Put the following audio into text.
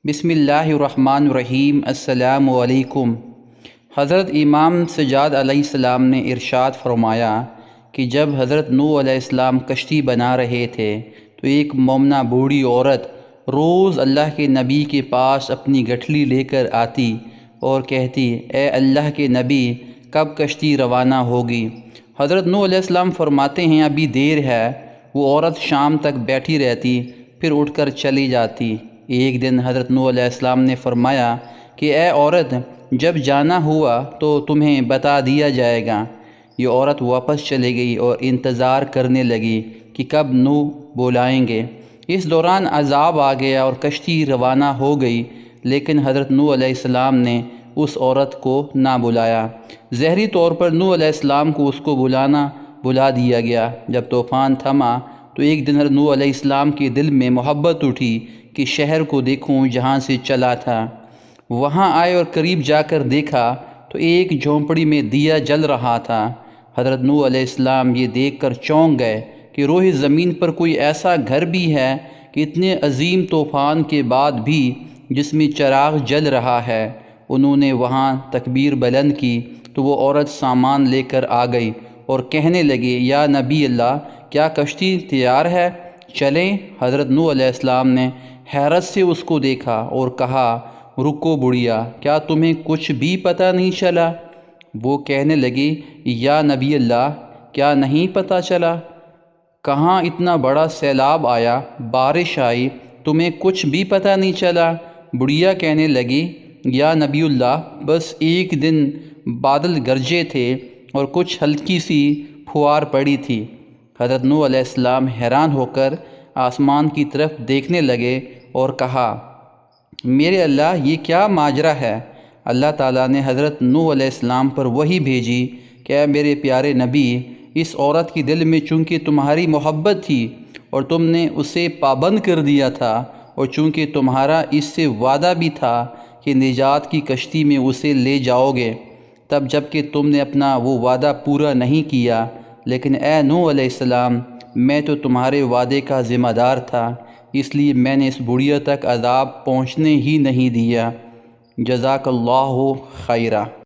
بسم اللہ الرحمن الرحیم۔ السلام علیکم۔ حضرت امام سجاد علیہ السلام نے ارشاد فرمایا کہ جب حضرت نوح علیہ السلام کشتی بنا رہے تھے تو ایک مومنہ بوڑھی عورت روز اللہ کے نبی کے پاس اپنی گٹھلی لے کر آتی اور کہتی، اے اللہ کے نبی، کب کشتی روانہ ہوگی؟ حضرت نوح علیہ السلام فرماتے ہیں، ابھی دیر ہے۔ وہ عورت شام تک بیٹھی رہتی، پھر اٹھ کر چلی جاتی۔ ایک دن حضرت نوح علیہ السلام نے فرمایا کہ اے عورت، جب جانا ہوا تو تمہیں بتا دیا جائے گا۔ یہ عورت واپس چلے گئی اور انتظار کرنے لگی کہ کب نوح بلائیں گے۔ اس دوران عذاب آ گیا اور کشتی روانہ ہو گئی، لیکن حضرت نوح علیہ السلام نے اس عورت کو نہ بلایا۔ ظاہری طور پر نوح علیہ السلام کو اس کو بلا دیا گیا۔ جب طوفان تھما تو ایک دن حضرت نوح علیہ السلام کے دل میں محبت اٹھی کہ شہر کو دیکھوں جہاں سے چلا تھا۔ وہاں آئے اور قریب جا کر دیکھا تو ایک جھونپڑی میں دیا جل رہا تھا۔ حضرت نوح علیہ السلام یہ دیکھ کر چونک گئے کہ روح زمین پر کوئی ایسا گھر بھی ہے کہ اتنے عظیم طوفان کے بعد بھی جس میں چراغ جل رہا ہے۔ انہوں نے وہاں تکبیر بلند کی تو وہ عورت سامان لے کر آ گئی اور کہنے لگی، یا نبی اللہ، کیا کشتی تیار ہے؟ چلیں۔ حضرت نوح علیہ السلام نے حیرت سے اس کو دیکھا اور کہا، رکو بڑھیا، کیا تمہیں کچھ بھی پتہ نہیں چلا؟ وہ کہنے لگی، یا نبی اللہ، کیا نہیں پتہ چلا؟ کہاں اتنا بڑا سیلاب آیا، بارش آئی، تمہیں کچھ بھی پتہ نہیں چلا؟ بڑھیا کہنے لگی، یا نبی اللہ، بس ایک دن بادل گرجے تھے اور کچھ ہلکی سی پھوار پڑی تھی۔ حضرت نوح علیہ السلام حیران ہو کر آسمان کی طرف دیکھنے لگے اور کہا، میرے اللہ، یہ کیا ماجرا ہے؟ اللہ تعالیٰ نے حضرت نوح علیہ السلام پر وحی بھیجی کہ اے میرے پیارے نبی، اس عورت کے دل میں چونکہ تمہاری محبت تھی اور تم نے اسے پابند کر دیا تھا، اور چونکہ تمہارا اس سے وعدہ بھی تھا کہ نجات کی کشتی میں اسے لے جاؤ گے، تب جب کہ تم نے اپنا وہ وعدہ پورا نہیں کیا، لیکن اے نوح علیہ السلام، میں تو تمہارے وعدے کا ذمہ دار تھا، اس لیے میں نے اس بڑھیا تک عذاب پہنچنے ہی نہیں دیا۔ جزاک اللہ خیرہ۔